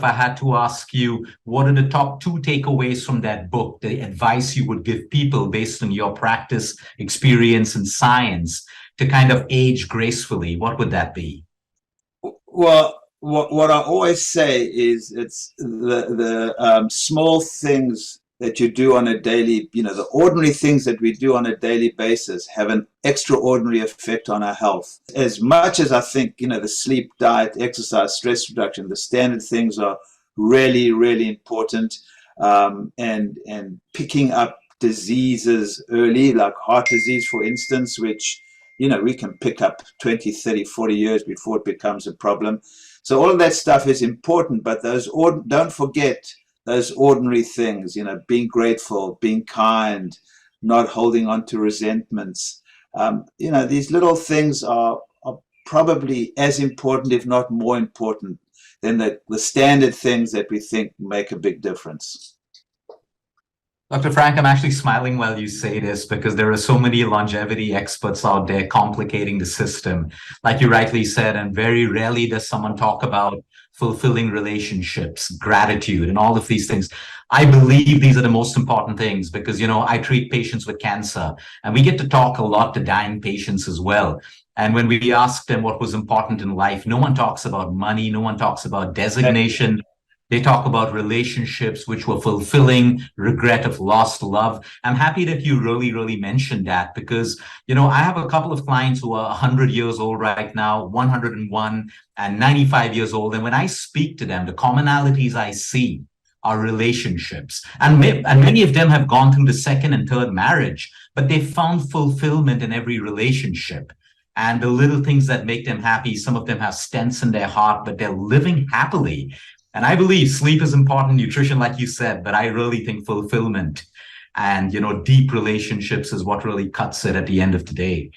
if I had to ask you, what are the top two takeaways from that book, the advice you would give people based on your practice, experience, and science to kind of age gracefully, what would that be? Well, what I always say is it's the small things that you do on a daily, the ordinary things that we do on a daily basis have an extraordinary effect on our health. As much as I think, the sleep, diet, exercise, stress reduction, the standard things are really, really important. And picking up diseases early, like heart disease, for instance, which, we can pick up 20, 30, 40 years before it becomes a problem. So all of that stuff is important, but don't forget those ordinary things, being grateful, being kind, not holding on to resentments. These little things are probably as important, if not more important, than the standard things that we think make a big difference. Dr. Frank, I'm actually smiling while you say this because there are so many longevity experts out there complicating the system, like you rightly said, and very rarely does someone talk about fulfilling relationships, gratitude, and all of these things. I believe these are the most important things because, I treat patients with cancer and we get to talk a lot to dying patients as well. And when we ask them what was important in life, no one talks about money, no one talks about designation. They talk about relationships which were fulfilling, regret of lost love. I'm happy that you really, really mentioned that because, I have a couple of clients who are 100 years old right now, 101 and 95 years old. And when I speak to them, the commonalities I see are relationships. And many of them have gone through the second and third marriage, but they found fulfillment in every relationship. And the little things that make them happy, some of them have stents in their heart, but they're living happily. And I believe sleep is important, nutrition, like you said, but I really think fulfillment and, deep relationships is what really cuts it at the end of the day.